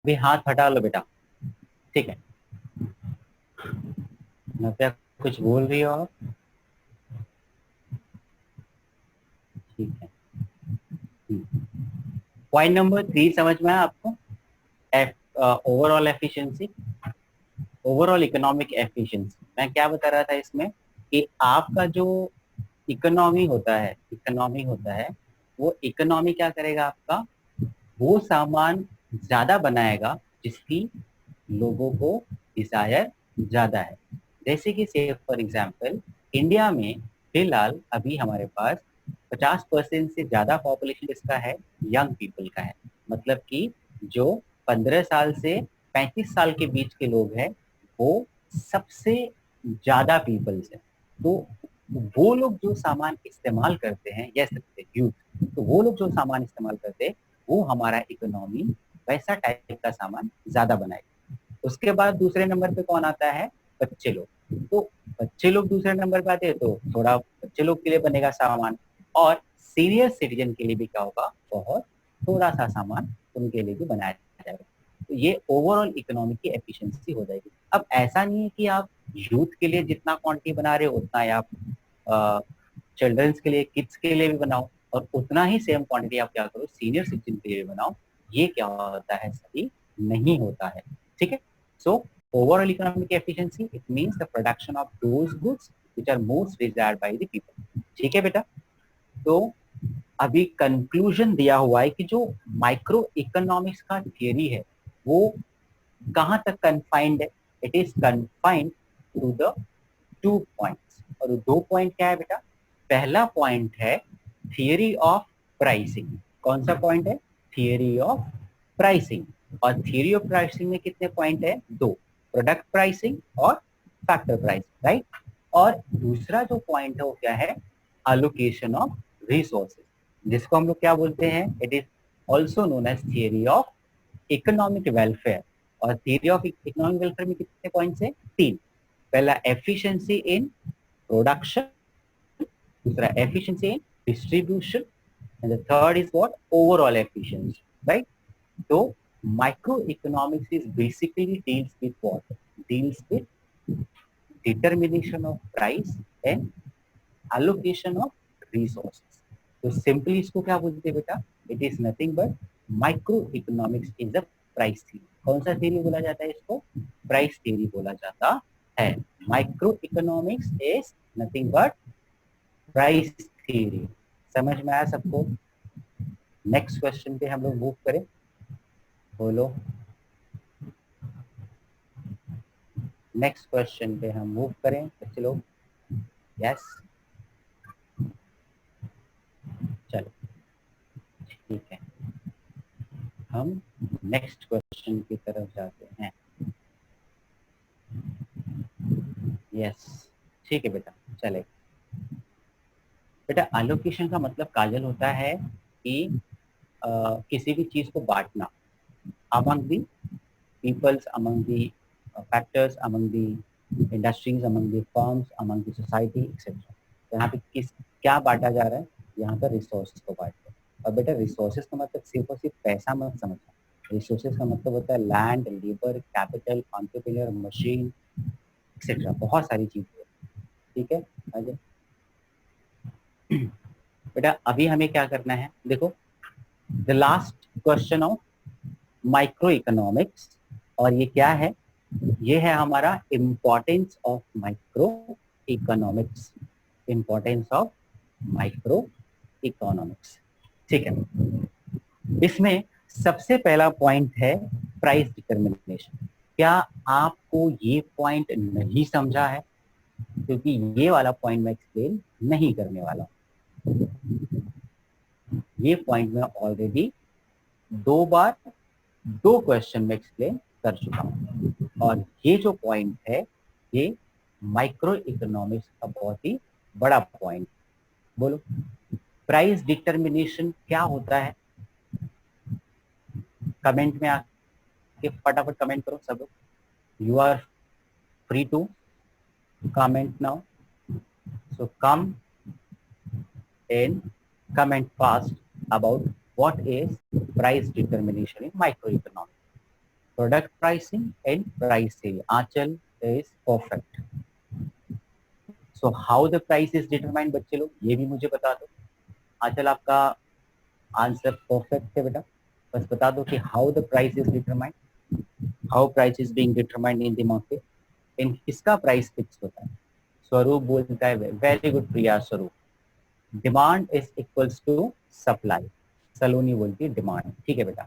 अभी हाथ हटा लो बेटा, ठीक है। नव्या कुछ बोल रही हो आप? ठीक है। पॉइंट नंबर 3 समझ में आया आपको? Overall efficiency, overall economic efficiency. मैं क्या बता रहा था इसमें कि आपका जो इकोनॉमी होता है वो इकोनॉमी क्या करेगा आपका, वो सामान ज्यादा बनाएगा जिसकी लोगों को डिजायर ज्यादा है। जैसे कि से फॉर एग्जांपल इंडिया में फिलहाल अभी हमारे पास 50% से ज्यादा पॉपुलेशन इसका है, यंग पीपल का है। मतलब कि जो 15 साल से 35 साल के बीच के लोग हैं वो सबसे ज्यादा पीपल्स है। तो वो लोग जो सामान इस्तेमाल करते हैं, यस यूथ, तो वो लोग जो सामान इस्तेमाल करते हैं वो हमारा इकोनॉमी वैसा टाइप का सामान ज्यादा बनाएगा। उसके बाद दूसरे नंबर पे कौन आता है? बच्चे लोग। तो बच्चे लोग दूसरे नंबर पे आते हैं तो थोड़ा बच्चे लोग के लिए बनेगा सामान, और सीनियर सिटीजन के लिए भी क्या होगा, बहुत थोड़ा सा सामान उनके लिए भी बनाया जाएगा। तो ये ओवरऑल इकोनॉमी की एफिशिएंसी हो जाएगी। अब ऐसा नहीं है कि आप यूथ के लिए जितना क्वांटिटी बना रहे हो उतना ही आप चिल्ड्रंस के लिए, किड्स के लिए भी बनाओ, और उतना ही सेम क्वांटिटी आप क्या करो सीनियर सिटीजन के लिए बनाओ। ये क्या होता है, सही नहीं होता है। ठीक है। So overall economic efficiency it means the production of those goods which are most desired by the people. ठीक है बेटा। तो अभी कंक्लूजन दिया हुआ है कि जो माइक्रो इकोनॉमिक्स का थियरी है वो कहां तक कन्फाइंड है? It is confined to the 2 points. और 2 पॉइंट क्या है बेटा? पहला पॉइंट है थियरी ऑफ प्राइसिंग। कौन सा पॉइंट है? Theory of pricing. और थियरी ऑफ प्राइसिंग में कितने पॉइंट है? 2, प्रोडक्ट प्राइसिंग और फैक्टर प्राइसिंग, राइट। और दूसरा जो पॉइंट है वो क्या है? अलोकेशन ऑफ रिसोर्सेज, जिसको हम लोग क्या बोलते हैं? It is also known as theory of economic welfare. और थियरी ऑफ इकोनॉमिक वेलफेयर में कितने पॉइंट्स है? 3। पहला एफिशिएंसी इन प्रोडक्शन, दूसरा efficiency in distribution, and the third is what? Overall efficiency, right. तो microeconomics is basically deals with what? Deals with determination of price and allocation of resources। तो simply इसको क्या बोलते हैं बेटा? It is nothing but microeconomics is a price theory. कौन सा theory बोला जाता है इसको? प्राइस थ्योरी बोला जाता है। Micro economics is nothing but price theory. समझ में आया सबको? नेक्स्ट क्वेश्चन पे हम लोग मूव करें। बोलो, नेक्स्ट क्वेश्चन पे हम मूव करें बच्चे लोग? यस, चलो ठीक है, हम नेक्स्ट क्वेश्चन की तरफ जाते हैं। यस, ठीक है बेटा, चले। बेटा एलोकेशन का मतलब काजल होता है कि किसी भी चीज को बांटना among the peoples, among the factors, among the industries, among the firms, among the society etcetera. यहाँ पे किस क्या बांटा जा रहा है? यहाँ पर रिसोर्सेज को बांट रहे हैं। और बेटा रिसोर्सेज का मतलब सिर्फ और सिर्फ पैसा मत समझना। रिसोर्सेज का मतलब होता है land, labour, capital, entrepreneur, machine etcetera, बहुत सारी चीजें। ठीक है अजय? बेटा अभी हमें क्या करना है, देखो the last question of micro economics, और ये क्या है? ये है हमारा importance of micro economics. Importance of micro economics, ठीक है। इसमें सबसे पहला पॉइंट है प्राइस डिटरमिनेशन। क्या आपको ये पॉइंट नहीं समझा है? क्योंकि ये वाला पॉइंट मैं एक्सप्लेन नहीं करने वाला। ये पॉइंट मैं ऑलरेडी 2 बार 2 क्वेश्चन में एक्सप्लेन कर चुका हूँ। और ये जो पॉइंट है ये माइक्रो इकोनॉमिक्स का बहुत ही बड़ा पॉइंट। बोलो, प्राइस डिटरमिनेशन क्या होता है? कमेंट में आके फटाफट कमेंट करो सब लोग। You are free to comment now. So come and comment fast about what is price determination in microeconomics. Product pricing and price sale. Achal is perfect. So how the price is determined, बच्चे लोग ये भी मुझे बता दो. आंचल आपका answer perfect है बेटा, बस बता दो कि how the price is determined, how price is being determined in the market, इन किसका प्राइस फिक्स होता है. स्वरूप बोलता है very good Priya Swaroop, demand is equals to supply. Saloni बोलती है डिमांड. ठीक है बेटा,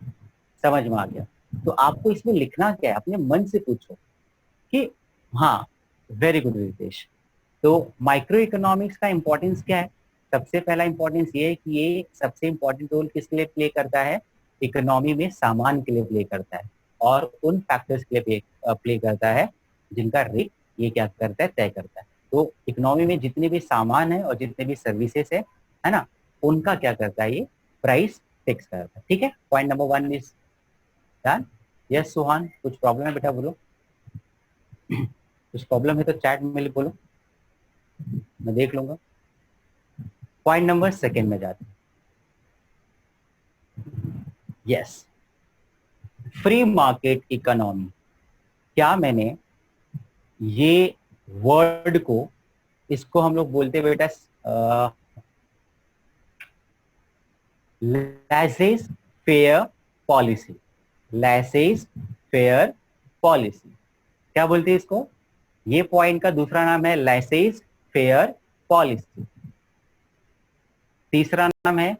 समझ में आ गया. तो आपको इसमें लिखना क्या है, अपने मन से पूछो कि हाँ, वेरी गुड रितेश. तो माइक्रो इकोनॉमिक्स का इंपॉर्टेंस क्या है. सबसे पहला इंपॉर्टेंस ये है कि ये सबसे इंपॉर्टेंट रोल किसके लिए प्ले करता है, इकोनॉमी में सामान के लिए प्ले करता है और उन फैक्टर्स के लिए प्ले करता है जिनका रेट ये क्या करता है, तय करता है. तो इकोनॉमी में जितने भी सामान है और जितने भी सर्विसेज है ना, उनका क्या करता है, ये प्राइस फिक्स करता है. ठीक है, point number 1 is done. Yes Suhan, कुछ प्रॉब्लम है बेटा, बोलो. कुछ प्रॉब्लम है तो चैट में बोलो, मैं देख लूंगा. पॉइंट नंबर 2 में जाते हैं. Yes, free market economy. क्या मैंने ये वर्ड को, इसको हम लोग बोलते बेटा laissez faire policy. Laissez faire policy क्या बोलते हैं इसको. ये पॉइंट का दूसरा नाम है लाइसेंस फेयर पॉलिसी. तीसरा नाम है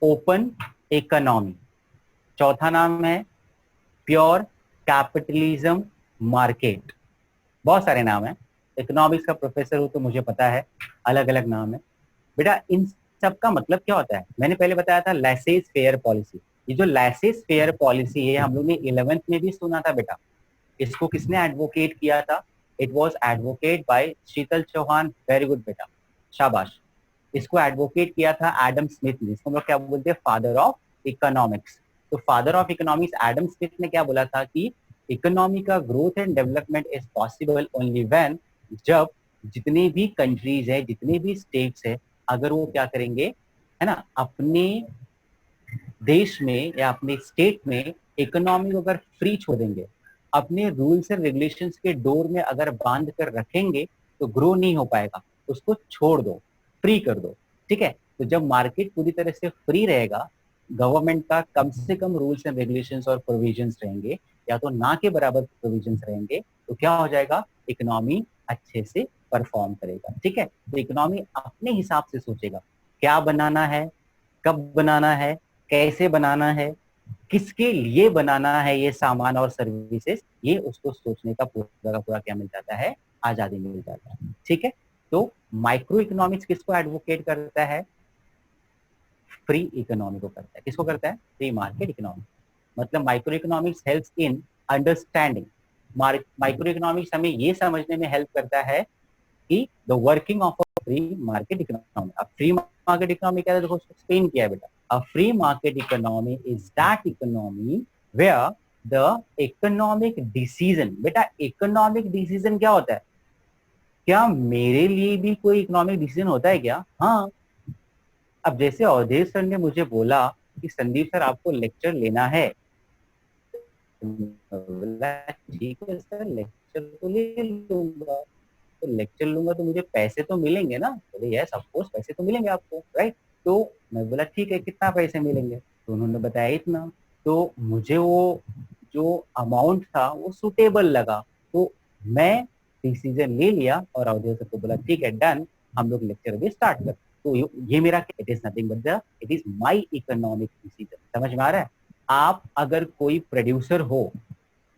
ओपन इकोनॉमी. चौथा नाम है प्योर कैपिटलिज्म मार्केट. बहुत सारे नाम है, इकोनॉमिक्स का प्रोफेसर हूं तो मुझे पता है अलग अलग नाम है बेटा. इन सब का मतलब क्या होता है, मैंने पहले बताया था लाइसेंस फेयर पॉलिसी. ये जो लाइसेंस फेयर पॉलिसी है हम लोग ने 11th में भी सुना था बेटा. इसको किसने एडवोकेट किया था, it was advocate by Sheetal Chauhan. Very good बेटा, शाबाश. इसको एडवोकेट किया था एडम स्मिथ ने. इसको हम लोग क्या बोलते हैं, फादर ऑफ इकोनॉमिक्स. तो father of economics Adam Smith ने क्या बोला था कि इकोनॉमी का growth and development is possible only when, जब जितनी भी कंट्रीज है, जितने भी स्टेट्स है, अगर वो क्या करेंगे, है ना, अपने देश में या अपने स्टेट में इकोनॉमी को अगर फ्री छोड़ देंगे, अपने रूल्स एंड रेगुलेशंस के डोर में अगर बांध कर रखेंगे तो ग्रो नहीं हो पाएगा. उसको छोड़ दो, फ्री कर दो. ठीक है, तो जब मार्केट पूरी तरह से फ्री रहेगा, गवर्नमेंट का कम से कम रूल्स एंड रेगुलेशंस और प्रोविजंस रहेंगे या तो ना के बराबर प्रोविजंस रहेंगे, तो क्या हो जाएगा, इकोनॉमी अच्छे से परफॉर्म करेगा. ठीक है, तो इकोनॉमी अपने हिसाब से सोचेगा क्या बनाना है, कब बनाना है, कैसे बनाना है, किसके लिए बनाना है ये सामान और सर्विसेज, ये उसको सोचने का पूरा पूरा क्या मिल जाता है, आजादी मिल जाता है. ठीक है, तो माइक्रो इकोनॉमिक्स किसको एडवोकेट करता है, फ्री इकोनॉमी को करता है. किसको करता है, फ्री मार्केट इकोनॉमी. मतलब micro economics helps in understanding. Micro economics हमें ये समझने में हेल्प करता है कि the working of a free market economy. अब फ्री मार्केट इकोनॉमी क्या है, देखो एक्सप्लेन किया है बेटा. A free market economy is that economy where the economic decision. बेटा इकोनॉमिक डिसीजन क्या होता है, क्या मेरे लिए भी कोई इकोनॉमिक डिसीजन होता है क्या. हाँ, अब जैसे अवधेश सर ने मुझे बोला कि संदीप सर आपको लेक्चर लेना है, ठीक है सर लेक्चर तो ले लूंगा. तो लेक्चर लूंगा तो मुझे पैसे तो मिलेंगे ना. बोले यस ऑफ कोर्स पैसे तो मिलेंगे आपको, राइट. तो मैं बोला ठीक है, कितना पैसे मिलेंगे, तो उन्होंने बताया इतना. तो मुझे वो जो अमाउंट था वो सुटेबल लगा, तो मैं डिसीजन ले लिया और अवधेश सर को बोला ठीक है डन, हम लोग लेक्चर भी स्टार्ट कर. तो ये मेरा it is nothing but the it is my economic decision. समझ में आ रहा है. आप अगर कोई प्रोड्यूसर हो,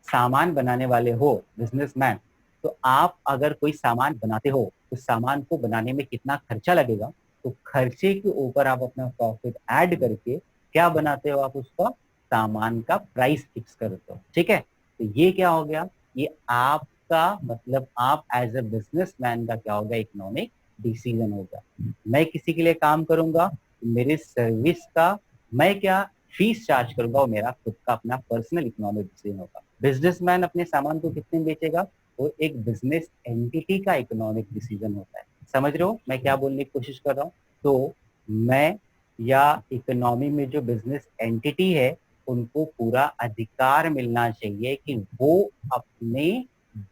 सामान बनाने वाले हो, बिजनेसमैन, तो आप अगर कोई सामान बनाते हो, उस सामान को बनाने में कितना खर्चा लगेगा, तो खर्चे के ऊपर आप अपना प्रॉफिट ऐड करके क्या बनाते हो, आप उसका सामान का प्राइस फिक्स करते हो. ठीक है, तो ये क्या हो गया, ये आपका मतलब आप एज ए बिजनेसमैन का क्या होगा, इकोनॉमिक डिसीजन होगा. मैं किसी के लिए काम करूंगा, मेरे सर्विस का मैं क्या फीस चार्ज करूंगा, वो मेरा खुद का अपना पर्सनल इकोनॉमिक डिसीजन होगा. बिजनेसमैन अपने सामान को कितने में बेचेगा, वो एक बिजनेस एंटिटी का इकोनॉमिक डिसीजन होता है। समझ रहे हो मैं क्या बोलने की कोशिश कर रहा हूँ? तो मैं या इकोनॉमी में जो बिजनेस एंटिटी है उनको पूरा अधिकार मिलना चाहिए कि वो अपने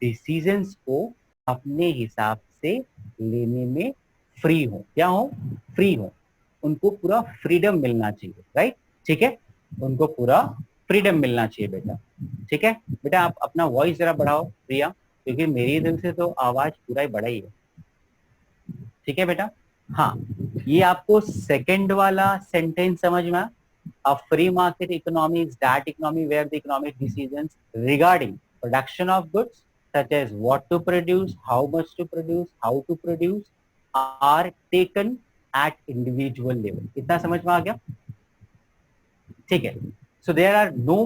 डिसीजंस को अपने हिसाब से लेने में फ्री हो। क्या हो? फ्री हो। उनको पूरा फ्रीडम मिलना चाहिए, राइट? ठीक है, उनको पूरा फ्रीडम मिलना चाहिए बेटा। ठीक है बेटा, आप अपना वॉइस जरा बढ़ाओ प्रिया, क्योंकि मेरी दिल से तो आवाज पूरा ही बड़ा ही है। ठीक है बेटा। हाँ, ये आपको सेकंड वाला सेंटेंस समझ में आया? A free market economy is that economy where the economic decisions regarding production of goods, such as what to produce, how much to produce, how to produce, are taken at individual level. इतना समझ में आ गया? ठीक है। So there are no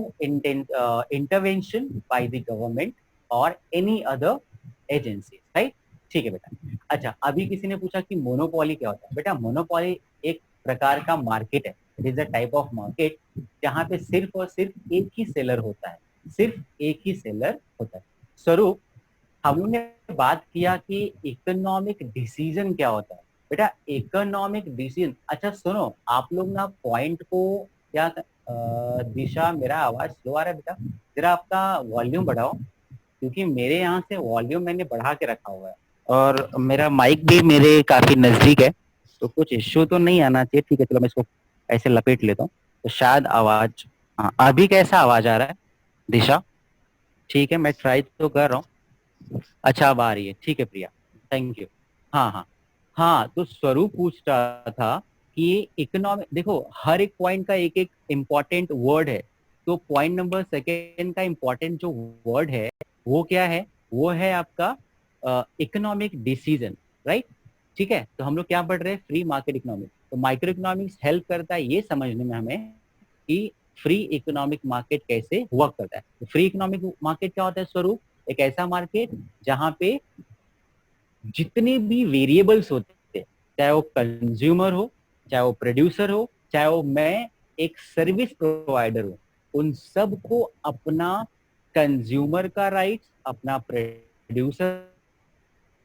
intervention by the government or any other agencies, right? ठीक है बेटा। अच्छा, अभी किसी ने पूछा कि मोनोपोली क्या होता है? बेटा मोनोपोली एक प्रकार का मार्केट है। It is a type of market जहाँ पे सिर्फ और सिर्फ एक ही सेलर होता है। सिर्फ एक ही सेलर होता है। स्वरूप, हम लोग ने बात किया कि इकोनॉमिक डिसीजन क्या होता है। बेटा इकोनॉमिक डिसीजन, अच्छा सुनो, आप लोग ना पॉइंट को क्या दिशा, मेरा आवाज स्लो आ रहा है बेटा, जरा आपका वॉल्यूम बढ़ाओ, क्योंकि मेरे यहाँ से वॉल्यूम मैंने बढ़ा के रखा हुआ है और मेरा माइक भी मेरे काफी नजदीक है, तो कुछ इश्यू तो नहीं आना चाहिए। ठीक है चलो, मैं इसको ऐसे लपेट लेता हूँ तो शायद आवाज, हाँ अभी कैसा आवाज आ रहा है दिशा? ठीक है, मैं ट्राई तो कर रहा हूँ। अच्छा अब आ रही है, ठीक है प्रिया, थैंक यू। हाँ हाँ हाँ, तो स्वरूप पूछ रहा था कि इकोनॉमिक, देखो हर एक पॉइंट का एक एक इम्पोर्टेंट वर्ड है। तो पॉइंट नंबर सेकेंड का इम्पोर्टेंट जो वर्ड है वो क्या है? वो है आपका इकोनॉमिक डिसीजन, राइट? ठीक है, तो हम लोग क्या पढ़ रहे हैं? Free market economics. तो माइक्रो इकोनॉमिक्स हेल्प करता है ये समझने में हमें कि फ्री इकोनॉमिक मार्केट कैसे वर्क करता है। तो फ्री इकोनॉमिक मार्केट क्या होता है स्वरूप? एक ऐसा मार्केट जहाँ पे जितने भी वेरिएबल्स होते हैं, चाहे वो कंज्यूमर हो, चाहे वो प्रोड्यूसर हो, चाहे वो मैं एक सर्विस प्रोवाइडर हूँ, उन सबको अपना कंज्यूमर का राइट्स, अपना प्रोड्यूसर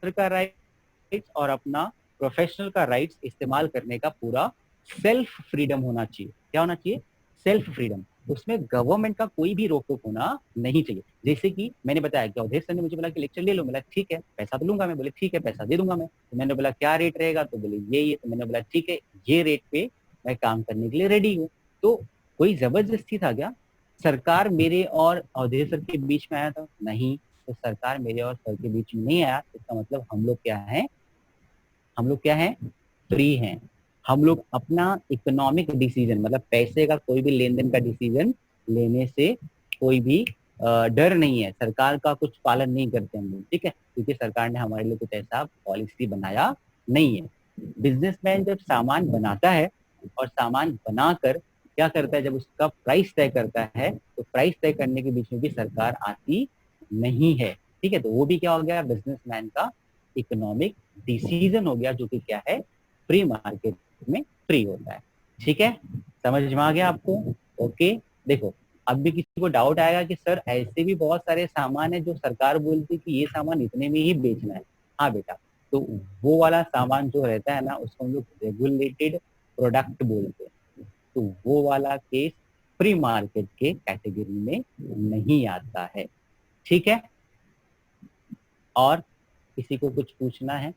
का राइट्स और अपना प्रोफेशनल का राइट्स इस्तेमाल करने का पूरा सेल्फ फ्रीडम होना चाहिए। क्या होना चाहिए? Self freedom. उसमें गवर्नमेंट का कोई भी रोक टोक होना नहीं चाहिए। जैसे कि मैंने बताया कि अवधेश सर ने मुझे बोला कि लेक्चर ले लो, बोला ठीक है पैसा तो लूंगा मैं, बोले ठीक है पैसा दे दूंगा मैं। तो मैंने बोला क्या रेट रहेगा? तो बोले ये, तो मैंने बोला ठीक है ये रेट पे मैं काम करने के लिए रेडी हूँ। तो कोई जबरदस्ती था क्या? सरकार मेरे और अवधेश सर के बीच में आया था? नहीं। तो सरकार मेरे और सर के बीच में नहीं आया, इसका मतलब हम लोग क्या है? हम लोग क्या है? फ्री हैं। हम लोग अपना इकोनॉमिक डिसीजन, मतलब पैसे का कोई भी लेन देन का डिसीजन लेने से कोई भी डर नहीं है। सरकार का कुछ पालन नहीं करते हम लोग, ठीक है, क्योंकि सरकार ने हमारे लिए कुछ ऐसा पॉलिसी बनाया नहीं है। बिजनेसमैन जब सामान बनाता है और सामान बनाकर क्या करता है, जब उसका प्राइस तय करता है, तो प्राइस तय करने के बीच में भी सरकार आती नहीं है। ठीक है, तो वो भी क्या हो गया? बिजनेसमैन का इकोनॉमिक डिसीजन हो गया, जो कि क्या है? फ्री मार्केट में फ्री होता है। ठीक है, समझ में आ गया आपको? ओके, देखो अब भी किसी को डाउट आएगा कि सर ऐसे भी बहुत सारे सामान है जो सरकार बोलती है कि ये सामान इतने में ही बेचना है। हाँ बेटा, तो वो वाला सामान जो रहता है ना, उसको हम लोग रेगुलेटेड प्रोडक्ट बोलते हैं। तो वो वाला केस फ्री मार्केट के कैटेगरी में नहीं आता है। ठीक है, और किसी को कुछ पूछना है?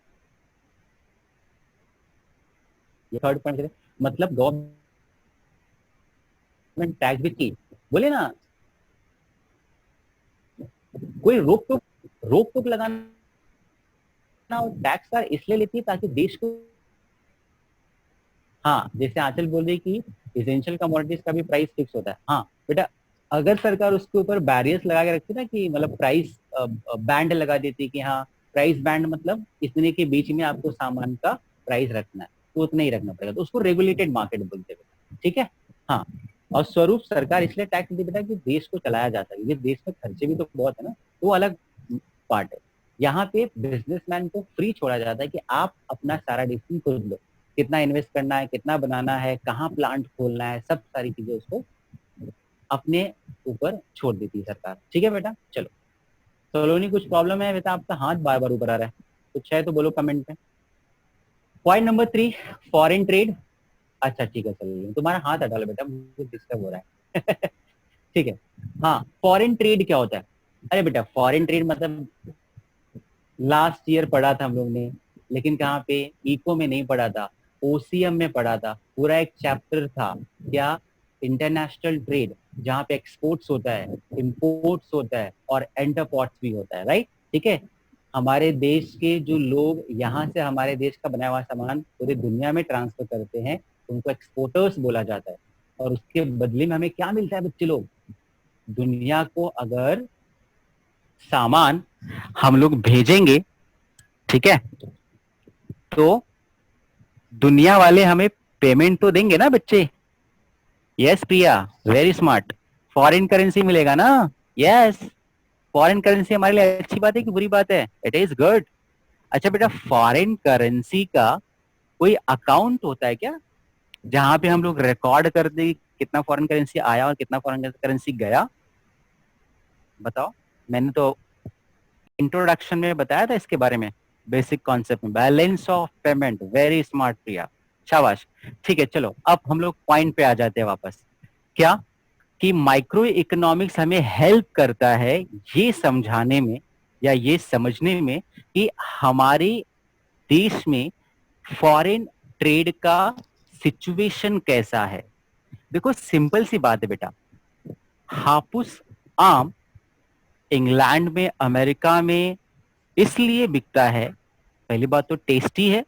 ये थर्ड पॉइंट, मतलब गवर्नमेंट टैक्स भी की, बोले ना, कोई रोक टोक लगाना टैक्स का इसलिए लेती है ताकि देश को, हाँ जैसे आंचल बोल रही कि इसेंशियल कमोडिटीज का भी प्राइस फिक्स होता है। हाँ बेटा, अगर सरकार उसके ऊपर बैरियर्स लगा के रखती ना, कि मतलब प्राइस बैंड लगा देती कि हाँ प्राइस बैंड मतलब इतने के बीच में आपको सामान का प्राइस रखना है, तो उतना ही रखना पड़ेगा, तो उसको रेगुलेटेड मार्केट बोलते हैं। ठीक है, हाँ। और स्वरूप सरकार इसलिए टैक्स देती बेटा कि देश को चलाया जा सके, ये देश में खर्चे भी तो बहुत है ना, तो वो अलग पार्ट है। यहाँ पे बिजनेसमैन को फ्री छोड़ा जाता है कि आप अपना सारा डिसीजन खुद लो, कितना इन्वेस्ट करना है, कितना बनाना है, कहाँ प्लांट खोलना है, सब सारी चीजें उसको अपने ऊपर छोड़ देती है सरकार। ठीक है बेटा, चलो सलोनी कुछ प्रॉब्लम है बेटा? आपका हाथ बार बार ऊपर आ रहा है, कुछ है तो बोलो कमेंट में। Point number 3, foreign trade. अच्छा ठीक है, चलो तुम्हारा हाथ हटा लो बेटा, मुझे डिस्टर्ब हो रहा है। ठीक है। हाँ, फॉरेन ट्रेड क्या होता है? अरे बेटा, फॉरेन ट्रेड मतलब लास्ट ईयर पढ़ा था हम लोग ने, लेकिन कहाँ पे, इको में नहीं पढ़ा था, ओसीएम में पढ़ा था। पूरा एक चैप्टर था क्या, इंटरनेशनल ट्रेड, जहाँ पे एक्सपोर्ट्स होता है, इम्पोर्ट्स होता है और एंटरपोर्ट्स भी होता है, राइट? ठीक है। हमारे देश के जो लोग यहाँ से हमारे देश का बनाया हुआ सामान पूरी दुनिया में ट्रांसफर करते हैं, उनको एक्सपोर्टर्स बोला जाता है। और उसके बदले में हमें क्या मिलता है बच्चे लोग? दुनिया को अगर सामान हम लोग भेजेंगे, ठीक है, तो दुनिया वाले हमें पेमेंट तो देंगे ना बच्चे? यस प्रिया, वेरी स्मार्ट। फॉरेन करेंसी मिलेगा ना? यस। फॉरेन करेंसी हमारे लिए अच्छी बात है कि बुरी बात है? It is good. अच्छा बेटा, फॉरेन करेंसी का कोई अकाउंट होता है क्या, जहां पे हम लोग रिकॉर्ड कर दे कितना फॉरेन करेंसी आया और कितना फॉरेन करेंसी गया? बताओ। मैंने तो इंट्रोडक्शन में बताया था इसके बारे में, बेसिक कॉन्सेप्ट में, balance of payment. Very smart Priya, शाबाश। ठीक है, चलो अब हम लोग पॉइंट पे आ जाते हैं वापस। क्या कि माइक्रो इकोनॉमिक्स हमें हेल्प करता है ये समझाने में या ये समझने में कि हमारे देश में फॉरेन ट्रेड का सिचुएशन कैसा है। देखो सिंपल सी बात है बेटा, हापुस आम इंग्लैंड में, अमेरिका में इसलिए बिकता है, पहली बात तो टेस्टी है,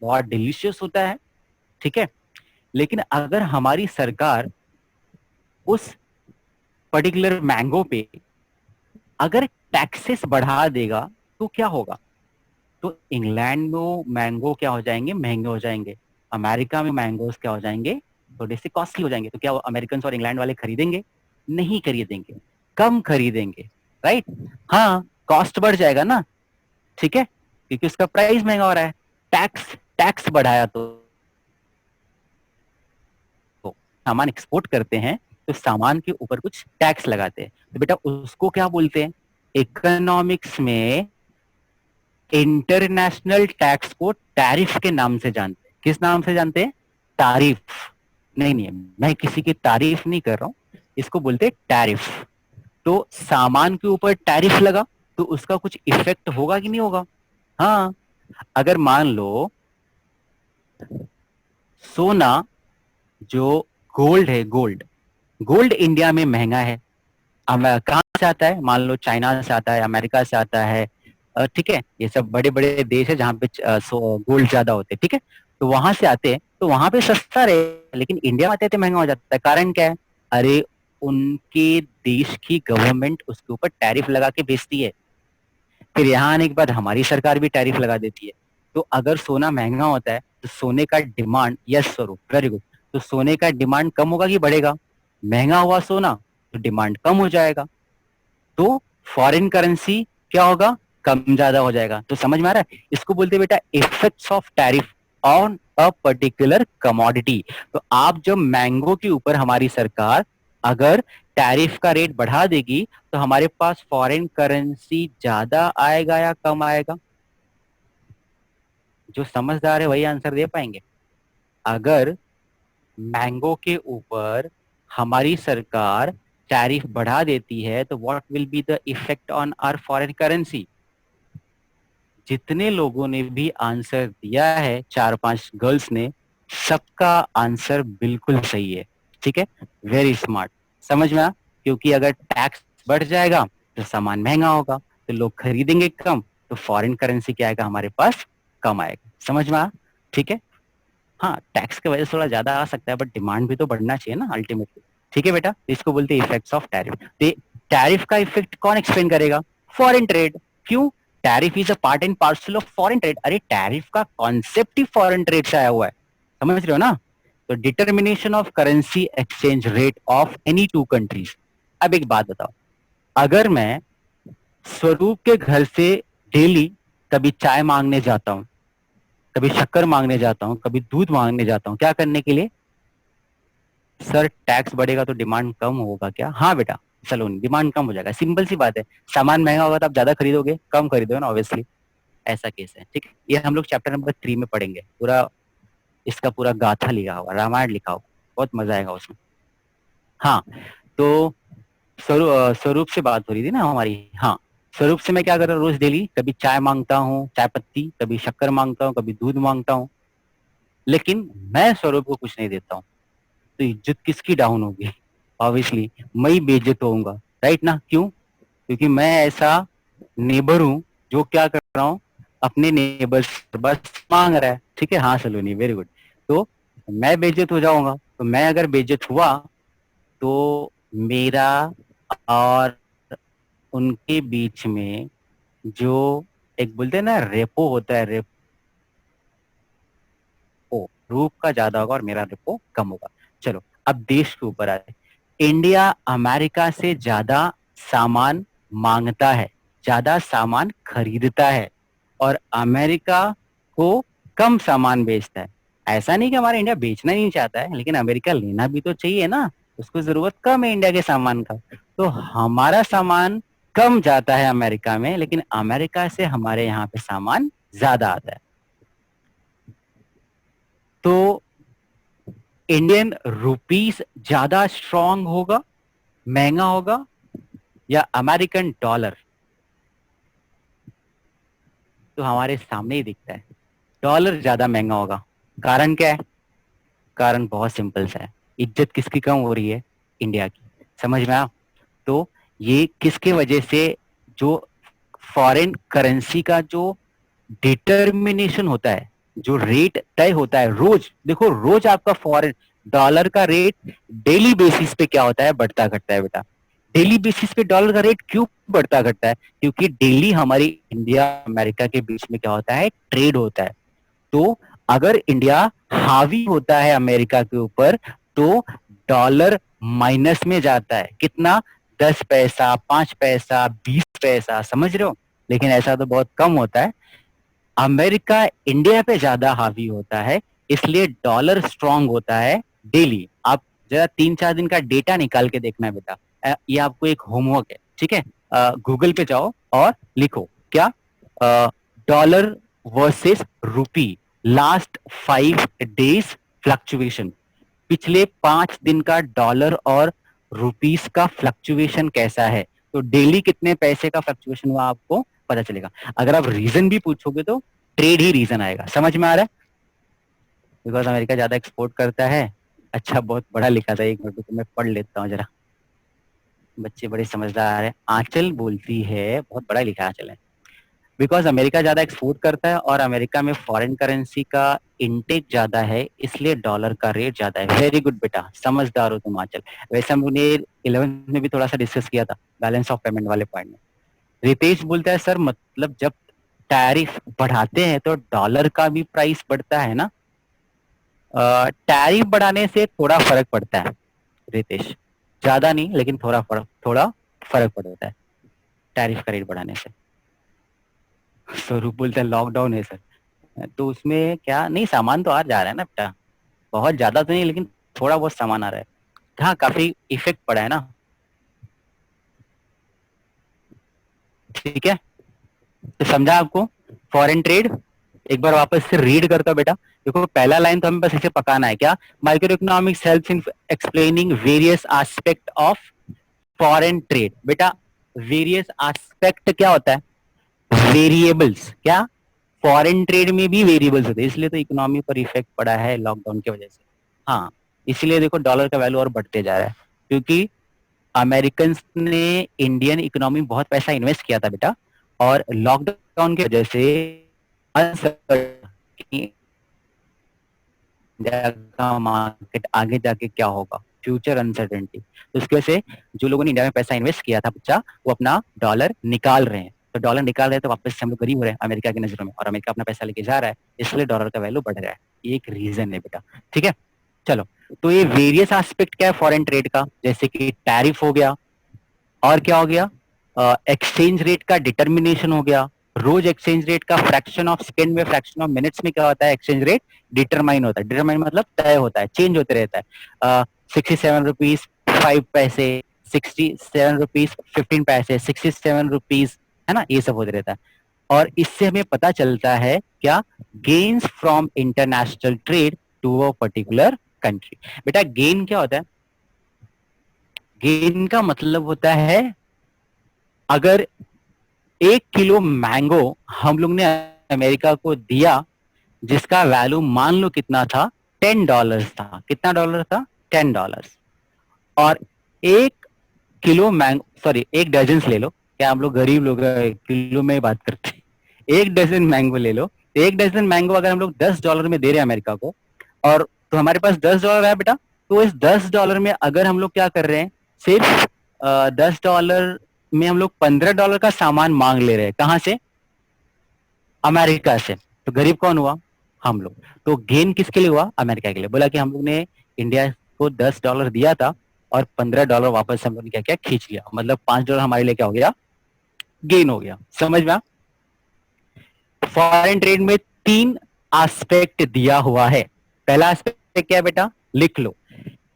बहुत डिलीशियस होता है, ठीक है। लेकिन अगर हमारी सरकार उस पर्टिकुलर मैंगो पे अगर टैक्सेस बढ़ा देगा तो क्या होगा? तो इंग्लैंड में मैंगो क्या हो जाएंगे? महंगे हो जाएंगे। अमेरिका में मैंगोस क्या हो जाएंगे? थोड़े से कॉस्टली हो जाएंगे। तो क्या वो अमेरिकन और इंग्लैंड वाले खरीदेंगे? नहीं खरीदेंगे, कम खरीदेंगे, राइट? हाँ, कॉस्ट बढ़ जाएगा ना, ठीक है, क्योंकि उसका प्राइस महंगा हो रहा है। टैक्स टैक्स बढ़ाया तो सामान एक्सपोर्ट करते हैं तो सामान के ऊपर कुछ टैक्स लगाते हैं, तो बेटा उसको क्या बोलते हैं? इकोनॉमिक्स में इंटरनेशनल टैक्स को टैरिफ के नाम से जानते हैं। किस नाम से जानते हैं? तारीफ। नहीं नहीं, मैं किसी की तारीफ नहीं कर रहा हूं, इसको बोलते हैं टैरिफ। तो सामान के ऊपर टैरिफ लगा तो उसका कुछ इफेक्ट होगा कि नहीं होगा? हाँ। अगर मान लो सोना, जो गोल्ड है, गोल्ड गोल्ड इंडिया में महंगा है, कहाँ से आता है? मान लो चाइना से आता है, अमेरिका से आता है, ठीक है, ये सब बड़े बड़े देश है जहाँ पे गोल्ड ज्यादा होते हैं, ठीक है। तो वहां से आते हैं तो वहां पे सस्ता रहे, लेकिन इंडिया में आते तो महंगा हो जाता है। कारण क्या है? अरे उनके देश की गवर्नमेंट उसके ऊपर टैरिफ लगा के बेचती है, फिर यहाँ आने के बाद हमारी सरकार भी टैरिफ लगा देती है। तो अगर सोना महंगा होता है तो सोने का डिमांड, यस स्वरूप, वेरी गुड, तो सोने का डिमांड कम होगा कि बढ़ेगा? महंगा हुआ सोना तो डिमांड कम हो जाएगा, तो फॉरेन करेंसी क्या होगा? कम ज्यादा हो जाएगा। तो समझ में आ रहा है? इसको बोलते हैं बेटा effects of tariff on a particular commodity. तो आप जब मैंगो के ऊपर हमारी सरकार अगर टैरिफ का रेट बढ़ा देगी तो हमारे पास फॉरेन करेंसी ज्यादा आएगा या कम आएगा? जो समझदार है वही आंसर दे पाएंगे। अगर मैंगो के ऊपर हमारी सरकार टैरिफ बढ़ा देती है तो what will be the effect on our foreign currency? जितने लोगों ने भी आंसर दिया है, 4-5 गर्ल्स ने, सबका आंसर बिल्कुल सही है, ठीक है, वेरी स्मार्ट। समझ में आ? क्योंकि अगर टैक्स बढ़ जाएगा तो सामान महंगा होगा, तो लोग खरीदेंगे कम, तो फॉरेन करेंसी क्या आएगा हमारे पास? कम आएगा। समझ में आ? ठीक है। हाँ, टैक्स की वजह से थोड़ा ज्यादा आ सकता है, बट डिमांड भी तो बढ़ना चाहिए ना अल्टीमेटली। ठीक है बेटा, इसको बोलते हैं इफेक्ट्स ऑफ टैरिफ। टैरिफ का इफेक्ट कौन एक्सप्लेन करेगा? Foreign trade. क्यों? Tariff is a part and parcel of foreign trade. अरे टैरिफ का कॉन्सेप्ट ही फॉरेन ट्रेड से आया हुआ है, समझ रहे हो ना? तो determination of currency exchange rate of any two countries. अब एक बात बताओ, अगर मैं स्वरूप के घर से डेली कभी चाय मांगने जाता हूँ, कभी शक्कर मांगने जाता हूँ, कभी दूध मांगने जाता हूँ, क्या करने के लिए? सर टैक्स बढ़ेगा तो डिमांड कम होगा क्या? हाँ बेटा, सलोनी, डिमांड कम हो जाएगा, सिंपल सी बात है। सामान महंगा होगा तो आप ज्यादा खरीदोगे, कम खरीदोगे ना ऑब्वियसली, ऐसा केस है। ठीक है, ये हम लोग चैप्टर नंबर 3 में पढ़ेंगे, पूरा इसका पूरा गाथा लिखा होगा, रामायण लिखा होगा, बहुत मजा आएगा उसमें। हाँ, तो स्वरूप से बात हो रही थी ना हमारी। हाँ, स्वरूप से मैं क्या कर रहा हूँ, रोज डेली कभी चाय मांगता हूँ, चाय पत्ती, कभी शक्कर मांगता हूँ, कभी दूध मांगता हूँ, लेकिन मैं स्वरूप को कुछ नहीं देता हूँ, तो इज्जत किसकी डाउन होगी? ऑब्वियसली मैं ही बेइज्जत होऊंगा, राइट ना? क्यों? क्योंकि मैं ऐसा नेबर हूँ जो क्या कर रहा हूँ, अपने नेबर से बस मांग रहा है। ठीक है, हाँ सलोनी, वेरी गुड। तो मैं बेइज्जत हो जाऊंगा, तो मैं अगर बेइज्जत हुआ तो मेरा और उनके बीच में जो एक बोलते हैं ना रेपो होता है, रेपो, रूप का ज्यादा होगा और मेरा रेपो कम होगा। चलो अब देश के ऊपर आते, इंडिया अमेरिका से ज्यादा सामान मांगता है, ज्यादा सामान खरीदता है, और अमेरिका को कम सामान बेचता है। ऐसा नहीं कि हमारा इंडिया बेचना नहीं चाहता है, लेकिन अमेरिका लेना भी तो चाहिए ना, उसको जरूरत कम है इंडिया के सामान का। तो हमारा सामान कम जाता है अमेरिका में, लेकिन अमेरिका से हमारे यहाँ पे सामान ज्यादा आता है। तो इंडियन रुपीस ज्यादा स्ट्रांग होगा, महंगा होगा, या अमेरिकन डॉलर? तो हमारे सामने ही दिखता है, डॉलर ज्यादा महंगा होगा। कारण क्या है? कारण बहुत सिंपल सा है, इज्जत किसकी कम हो रही है? इंडिया की। समझ में आया? तो ये किसके वजह से, जो फॉरेन करेंसी का जो डिटर्मिनेशन होता है, जो रेट तय होता है रोज, देखो रोज आपका फॉरेन डॉलर का रेट डेली बेसिस पे क्या होता है, बढ़ता घटता है बेटा। डेली बेसिस पे डॉलर का रेट क्यों बढ़ता घटता है? क्योंकि डेली हमारी इंडिया अमेरिका के बीच में क्या होता है, ट्रेड होता है। तो अगर इंडिया हावी होता है अमेरिका के ऊपर, तो डॉलर माइनस में जाता है। कितना? 10 पैसा, 5 पैसा, 20 पैसा, समझ रहे हो? लेकिन ऐसा तो बहुत कम होता है। अमेरिका इंडिया पे ज्यादा हावी होता है, इसलिए डॉलर स्ट्रांग होता है डेली। आप जरा 3-4 दिन का डेटा निकाल के देखना है बेटा, ये आपको एक होमवर्क है। ठीक है, गूगल पे जाओ और लिखो क्या, डॉलर वर्सेस रूपी लास्ट 5 डेज फ्लक्चुएशन, पिछले 5 दिन का डॉलर और रुपीस का फ्लक्चुएशन कैसा है। तो डेली कितने पैसे का फ्लक्चुएशन हुआ आपको पता चलेगा। अगर आप रीजन भी पूछोगे तो ट्रेड ही रीजन आएगा। समझ में आ रहा है? बिकॉज अमेरिका ज्यादा एक्सपोर्ट करता है। अच्छा, बहुत बड़ा लिखा था, एक मिनट तो मैं पढ़ लेता हूँ जरा, बच्चे बड़े समझदार है। आंचल बोलती है, बहुत बड़ा लिखा है आंचल है, बिकॉज अमेरिका ज्यादा एक्सपोर्ट करता है और अमेरिका में फॉरेन करेंसी का इनटेक ज्यादा है, इसलिए डॉलर का रेट ज्यादा है। वेरी गुड बेटा, समझदार हो तुम आंचल। वैसे हमने 11th में भी थोड़ा सा डिस्कस किया था बैलेंस ऑफ पेमेंट वाले पॉइंट में। रितेश बोलता है सर, मतलब जब टैरिफ बढ़ाते हैं तो डॉलर का भी प्राइस बढ़ता है ना? टैरिफ बढ़ाने से थोड़ा फर्क पड़ता है रितेश, ज्यादा नहीं लेकिन थोड़ा फर्क पड़ता है टैरिफ का रेट बढ़ाने से। स्वरूप बोलता है लॉकडाउन है सर, तो उसमें क्या नहीं, सामान तो आ जा रहा है ना बेटा, बहुत ज्यादा तो नहीं लेकिन थोड़ा बहुत सामान आ रहा है। हाँ, काफी इफेक्ट पड़ा है ना। ठीक है, तो समझा आपको फॉरेन ट्रेड? एक बार वापस से रीड करता हूं बेटा। देखो पहला लाइन तो हमें बस इसे पकाना है, क्या, micro economics helps in explaining various aspect of foreign trade. बेटा वेरियस एस्पेक्ट क्या होता है? वेरिएबल्स। क्या? फॉरेन ट्रेड में भी वेरिएबल्स होते हैं, इसलिए तो इकोनॉमी पर इफेक्ट पड़ा है लॉकडाउन की वजह से। हाँ, इसलिए देखो डॉलर का वैल्यू और बढ़ते जा रहा है, क्योंकि अमेरिकन ने इंडियन इकोनॉमी में बहुत पैसा इन्वेस्ट किया था बेटा, और लॉकडाउन की वजह से इंडिया का मार्केट आगे जाके क्या होगा, फ्यूचर अनसर्टेनिटी, तो उसकी वजह से जो लोगों ने इंडिया में पैसा इन्वेस्ट किया था बच्चा, वो अपना डॉलर निकाल रहे हैं। तो डॉलर निकाल रहे हैं तो वापस से हम लोग गरीब हो रहे हैं अमेरिका की नजरों में, और अमेरिका अपना पैसा लेके जा रहा है, इसलिए डॉलर का वैल्यू बढ़ रहा है। ये एक रीजन है बेटा। ठीक है, चलो, तो ये वेरियस एस्पेक्ट क्या है फॉरेन ट्रेड का, जैसे कि टैरिफ हो गया, और क्या हो गया, एक्सचेंज रेट का डिटर्मिनेशन हो गया। रोज एक्सचेंज रेट का फ्रैक्शन ऑफ सेकेंड में, फ्रैक्शन ऑफ मिनट्स में क्या होता है, एक्सचेंज रेट डिटरमाइन होता है। डिटरमाइन मतलब तय होता है, चेंज होते रहता है। 67 रुपीज 5 पैसे, ₹67.15, 67 रुपीज, है ना, ये सब होते रहता है। और इससे हमें पता चलता है क्या, gains from international trade to a particular country. बेटा गेन क्या होता है? गेन का मतलब होता है, अगर 1 किलो मैंगो हम लोग ने अमेरिका को दिया, जिसका वैल्यू मान लो कितना था, $10 था। कितना डॉलर था? $10। और 1 किलो मैंगो, सॉरी 1 डजन ले लो, क्या हम लोग गरीब लोग किलो में बात करते हैं, 1 डजन मैंगो ले लो। 1 डजन मैंगो अगर हम लोग $10 में दे रहे हैं अमेरिका को, और तो हमारे पास $10 है बेटा, तो इस $10 में अगर हम लोग क्या कर रहे हैं, सिर्फ $10 में हम लोग $15 का सामान मांग ले रहे हैं। कहाँ से? अमेरिका से। तो गरीब कौन हुआ? हम लोग। तो गेन किसके लिए हुआ? अमेरिका के लिए। बोला कि हम लोग ने इंडिया को $10 दिया था और $15 वापस हम लोग ने क्या किया, खींच लिया, मतलब $5 हमारे लिए क्या हो गया, गेन हो गया। समझ में? फॉरेन ट्रेड में 3 एस्पेक्ट दिया हुआ है। पहला एस्पेक्ट क्या है बेटा, लिख लो,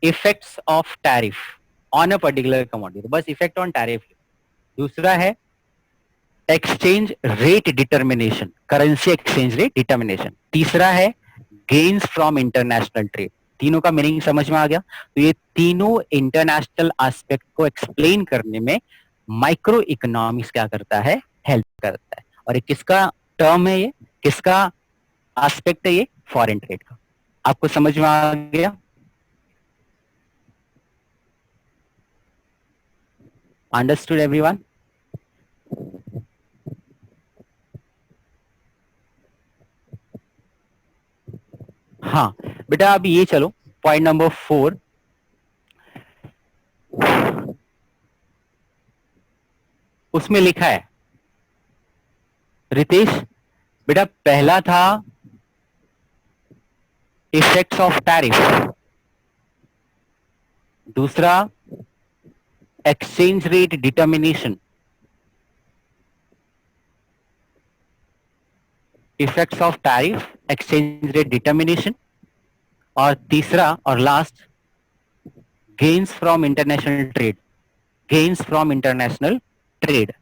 effects of tariff on a particular commodity, तो बस इफेक्ट ऑन टैरिफ। दूसरा है exchange rate determination, currency exchange rate determination. तीसरा है गेन्स फ्रॉम इंटरनेशनल ट्रेड। तीनों का मीनिंग समझ में आ गया? तो ये तीनों इंटरनेशनल एस्पेक्ट को एक्सप्लेन करने में माइक्रो इकोनॉमिक्स क्या करता है, हेल्प करता है। और ये किसका टर्म है, ये किसका एस्पेक्ट है, ये फॉरेन ट्रेड का। आपको समझ में आ गया? Understood everyone? हाँ बेटा, अब ये चलो पॉइंट नंबर 4, उसमें लिखा है रितेश, बेटा पहला था इफेक्ट्स ऑफ टैरिफ, दूसरा exchange rate determination, effects of tariff, exchange rate determination, और तीसरा और last gains from international trade, gains from international trade.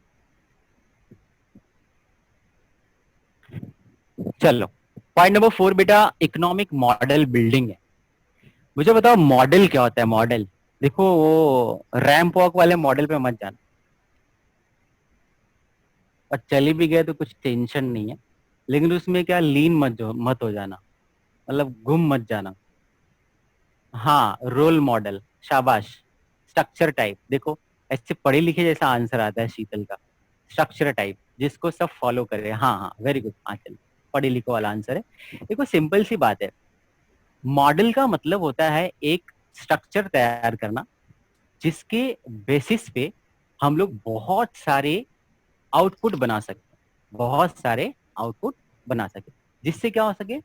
चलो पॉइंट नंबर 4 बेटा इकोनॉमिक मॉडल बिल्डिंग है। मुझे बताओ मॉडल क्या होता है? मॉडल देखो, वो रैंप वॉक वाले मॉडल पे मत जाना, और चली भी गए तो कुछ टेंशन नहीं है, लेकिन उसमें क्या लीन मत हो जाना, मतलब गुम मत जाना। हाँ रोल मॉडल, शाबाश। स्ट्रक्चर टाइप, देखो ऐसे पढ़े लिखे जैसा आंसर आता है शीतल का, स्ट्रक्चर टाइप जिसको सब फॉलो करे। हाँ हाँ वेरी गुड, हाँ चल पढ़े लिखो वाला आंसर है। देखो सिंपल सी बात है, मॉडल का मतलब होता है एक स्ट्रक्चर तैयार करना, जिसके बेसिस पे हम लोग बहुत सारे आउटपुट बना सकते हैं, बहुत सारे आउटपुट बना सके, जिससे क्या हो सके,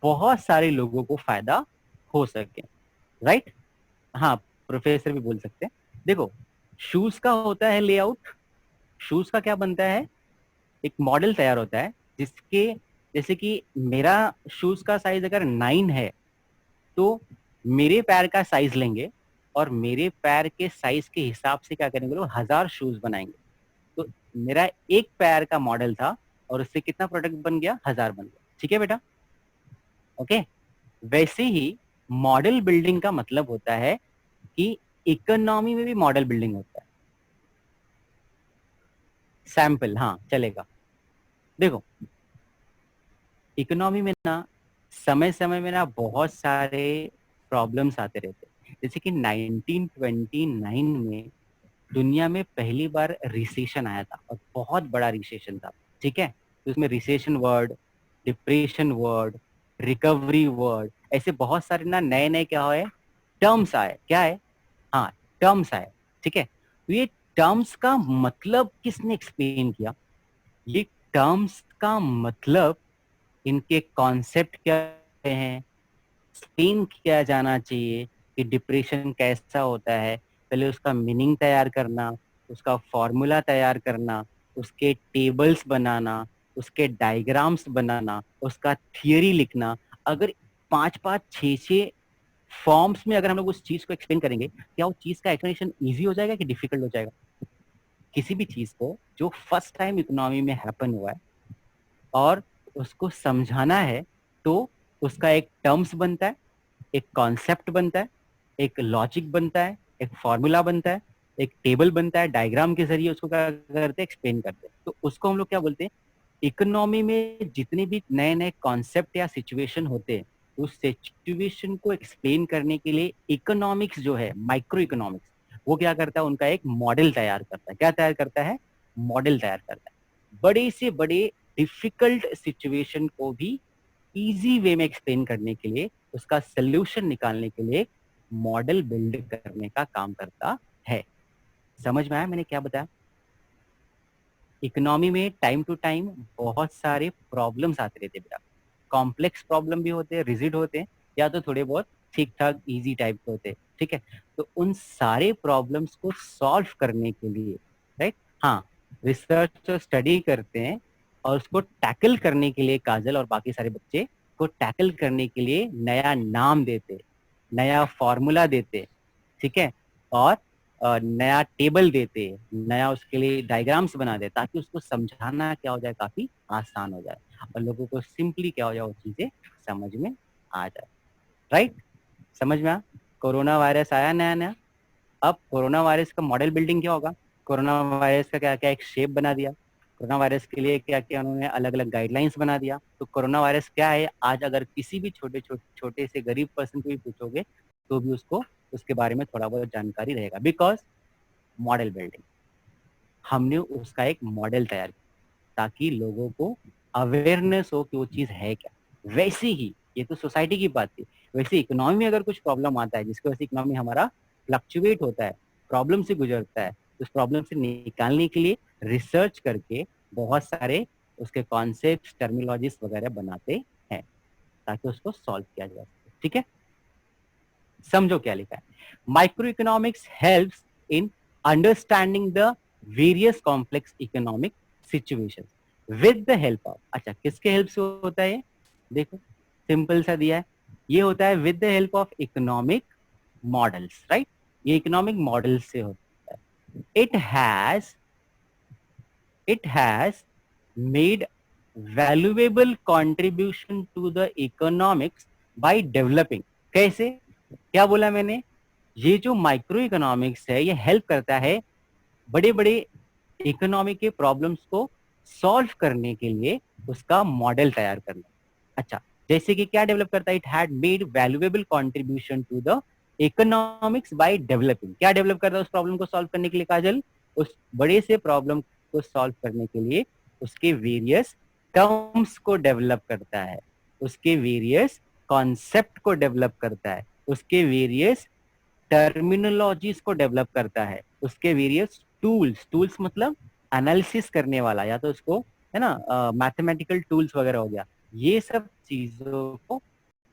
बहुत सारे लोगों को फायदा हो सके। राइट? हाँ प्रोफेसर भी बोल सकते हैं। देखो शूज का होता है लेआउट, शूज का क्या बनता है, एक मॉडल तैयार होता है, जिसके जैसे कि मेरा शूज का साइज अगर 9 है, तो मेरे पैर का साइज लेंगे और मेरे पैर के साइज के हिसाब से क्या करेंगे, लोग 1000 शूज बनाएंगे। तो मेरा एक पैर का मॉडल था और उससे कितना प्रोडक्ट बन गया, 1000 बन गया। ठीक है बेटा? ओके। वैसे ही मॉडल बिल्डिंग का मतलब होता है कि इकोनॉमी में भी मॉडल बिल्डिंग होता है। सैंपल, हाँ चलेगा। देखो इकोनॉमी में ना समय समय में ना बहुत सारे प्रॉब्लम्स आते रहते हैं। जैसे कि 1929 में दुनिया में पहली बार रिसेशन आया था, और बहुत बड़ा रिसेशन था। ठीक है? तो उसमें recession word, depression word, recovery word, ऐसे बहुत सारे ना नए नए क्या है, टर्म्स आए। क्या है? हाँ टर्म्स आए। ठीक है? तो ये टर्म्स का मतलब किसने एक्सप्लेन किया? ये टर्म्स का मतलब, इनके कॉन्सेप्ट क्या हैं, एक्सप्लेन किया जाना चाहिए कि डिप्रेशन कैसा होता है, पहले उसका मीनिंग तैयार करना, उसका फॉर्मूला तैयार करना, उसके टेबल्स बनाना, उसके डायग्राम्स बनाना, उसका थियरी लिखना। अगर 5-5 6-6 फॉर्म्स में अगर हम लोग उस चीज को एक्सप्लेन करेंगे, क्या वो चीज का एक्सप्लेनेशन इजी हो जाएगा कि डिफिकल्ट हो जाएगा? किसी भी चीज को जो फर्स्ट टाइम इकोनॉमी में हैपन हुआ है और उसको समझाना है, तो उसका एक टर्म्स बनता है, एक कॉन्सेप्ट बनता है, एक लॉजिक बनता है, एक फॉर्मूला बनता है, एक टेबल बनता है, डायग्राम के जरिए उसको क्या करते हैं, एक्सप्लेन करते हैं। तो उसको हम लोग क्या बोलते हैं, इकोनॉमी में जितने भी नए नए कॉन्सेप्ट या सिचुएशन होते हैं, उस सिचुएशन को एक्सप्लेन करने के लिए इकोनॉमिक्स जो है, माइक्रो इकोनॉमिक्स, वो क्या करता है, उनका एक मॉडल तैयार करता है। क्या तैयार करता है? मॉडल तैयार करता है। बड़े से बड़े डिफिकल्ट सिचुएशन को भी इजी वे में एक्सप्लेन करने के लिए, उसका सोल्यूशन निकालने के लिए मॉडल बिल्ड करने का काम करता है। समझ में आया मैंने क्या बताया? इकोनॉमी में टाइम टू टाइम बहुत सारे प्रॉब्लम्स आते रहते हैं बेटा। कॉम्प्लेक्स प्रॉब्लम भी होते हैं, रिजिड होते हैं, या तो थोड़े बहुत ठीक ठाक इजी टाइप के होते हैं। ठीक है, तो उन सारे प्रॉब्लम्स को सॉल्व करने के लिए, राइट, हाँ, रिसर्च और स्टडी करते हैं, और उसको टैकल करने के लिए काजल और बाकी सारे बच्चे को टैकल करने के लिए नया नाम देते, नया फॉर्मूला देते, ठीक है, और नया टेबल देते, नया उसके लिए डायग्राम्स बना दे, ताकि उसको समझाना क्या हो जाए, काफी आसान हो जाए, और लोगों को सिंपली क्या हो जाए, वो चीजें समझ में आ जाए। राइट, समझ में आ? कोरोना वायरस आया नया नया, अब कोरोना वायरस का मॉडल बिल्डिंग क्या होगा, कोरोना वायरस का क्या क्या एक शेप बना दिया, कोरोना वायरस के लिए क्या क्या उन्होंने अलग अलग गाइडलाइंस बना दिया। तो कोरोना वायरस क्या है, आज अगर किसी भी छोटे छोटे छोटे से गरीब पर्सन को भी पूछोगे, तो भी उसको उसके बारे में थोड़ा बहुत जानकारी रहेगा, बिकॉज मॉडल बिल्डिंग, हमने उसका एक मॉडल तैयार किया ताकि लोगों को अवेयरनेस हो कि वो चीज है क्या। वैसे ही ये तो सोसाइटी की बात थी, वैसे इकोनॉमी में अगर कुछ प्रॉब्लम आता है जिसकी वजह से इकोनॉमी हमारा फ्लक्चुएट होता है, प्रॉब्लम से गुजरता है, उस प्रॉब्लम से निकालने के लिए रिसर्च करके बहुत सारे उसके कॉन्सेप्ट, टर्मिनोलॉजीज वगैरह बनाते हैं ताकि उसको सॉल्व किया जा सके। ठीक है, समझो क्या लिखा है। Micro economics helps in understanding the various complex economic situations with the help of, अच्छा किसके हेल्प से होता है ये, देखो सिंपल सा दिया है, ये होता है with the help of economic models, right, ये इकोनॉमिक मॉडल से होता है। It has made valuable contribution to the economics by developing, कैसे, क्या बोला मैंने, ये जो माइक्रो इकोनॉमिक्स है ये हेल्प करता है बड़े बड़े इकोनॉमिक के प्रॉब्लम्स को सॉल्व करने के लिए, उसका मॉडल तैयार करना। अच्छा, जैसे कि क्या डेवलप करता है, it had made valuable contribution to the economics by developing, क्या डेवलप करता है उस प्रॉब्लम को सॉल्व करने के लिए काजल, उस बड़े से प्रॉब्लम को सॉल्व करने के लिए उसके वेरियस टर्म्स को डेवलप करता है, उसके वेरियस कॉन्सेप्ट को डेवलप करता है, उसके वेरियस टर्मिनोलॉजीज को डेवलप करता है, उसके वेरियस टूल्स, टूल्स मतलब एनालिसिस करने वाला, या तो उसको है ना मैथमेटिकल टूल्स वगैरह हो गया, ये सब चीजों को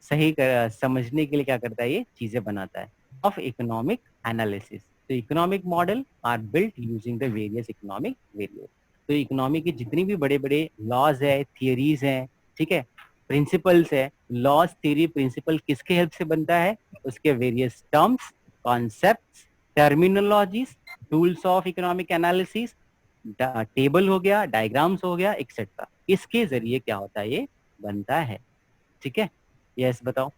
सही समझने के लिए क्या करता है, ये चीजें बनाता है ऑफ इकोनॉमिक एनालिसिस। तो economic model are built using the various economic variable. तो इकोनॉमी के जितने भी बड़े बड़े लॉज है, थियरीज हैं, ठीक है, प्रिंसिपल्स है, लॉज थियरी प्रिंसिपल किसके हेल्प से बनता है, उसके various terms, concepts, terminologies, tools of economic analysis, table हो गया, डायग्राम्स हो गया, एक्सेट्रा, इसके जरिए क्या होता है, ये बनता है। ठीक है, यस बताओ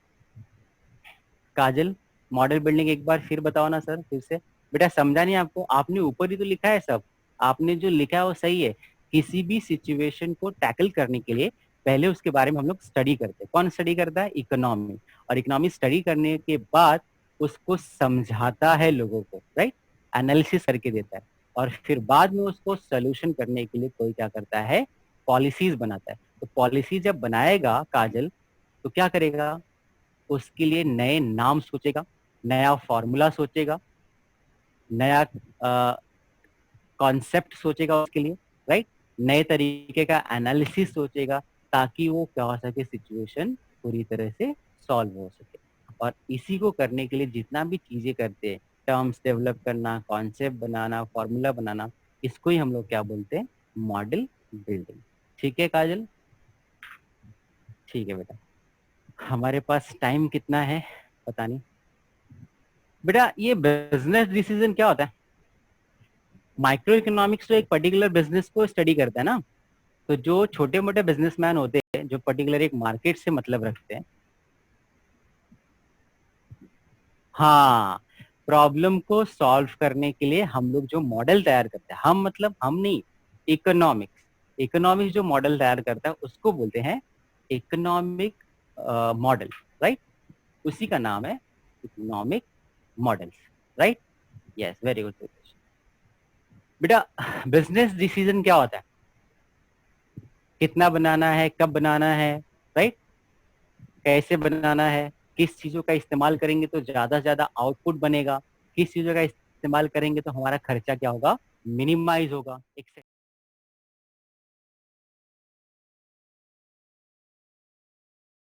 काजल, मॉडल बिल्डिंग एक बार फिर बताओ ना सर, फिर से। बेटा समझा नहीं आपको, आपने ऊपर ही तो लिखा है सब, आपने जो लिखा है वो सही है। किसी भी सिचुएशन को टैकल करने के लिए पहले उसके बारे में हम लोग स्टडी करते हैं। कौन स्टडी करता है? इकोनॉमी। और इकोनॉमी स्टडी करने के बाद उसको समझाता है लोगों को, राइट, एनालिसिस करके देता है, और फिर बाद में उसको सोल्यूशन करने के लिए कोई क्या करता है, पॉलिसीज बनाता है। तो पॉलिसी जब बनाएगा काजल, तो क्या करेगा, उसके लिए नए नाम सोचेगा, नया फॉर्मूला सोचेगा, नया कॉन्सेप्ट सोचेगा उसके लिए, राइट, नए तरीके का एनालिसिस सोचेगा, ताकि वो क्या हो सके, सिचुएशन पूरी तरह से सॉल्व हो सके। और इसी को करने के लिए जितना भी चीजें करते हैं, टर्म्स डेवलप करना, कॉन्सेप्ट बनाना, फॉर्मूला बनाना, इसको ही हम लोग क्या बोलते हैं, मॉडल बिल्डिंग। ठीक है काजल, ठीक है बेटा। हमारे पास टाइम कितना है पता नहीं, बेटा ये बिजनेस डिसीजन क्या होता है? माइक्रो इकोनॉमिक्स तो एक पर्टिकुलर बिजनेस को स्टडी करता है ना। तो जो छोटे मोटे बिजनेसमैन होते हैं जो पर्टिकुलर एक मार्केट से मतलब रखते हैं, हाँ, प्रॉब्लम को सॉल्व करने के लिए हम लोग जो मॉडल तैयार करते हैं, हम मतलब हम नहीं, इकोनॉमिक्स, इकोनॉमिक्स जो मॉडल तैयार करता है उसको बोलते हैं इकोनॉमिक मॉडल, राइट? उसी का नाम है economic models, right? Yes, very good. बेटा बिजनेस डिसीजन क्या होता है? कितना बनाना है, कब बनाना है, राइट? कैसे बनाना है, किस चीजों का इस्तेमाल करेंगे तो ज्यादा से ज्यादा आउटपुट बनेगा, किस चीजों का इस्तेमाल करेंगे तो हमारा खर्चा क्या होगा, मिनिमाइज होगा।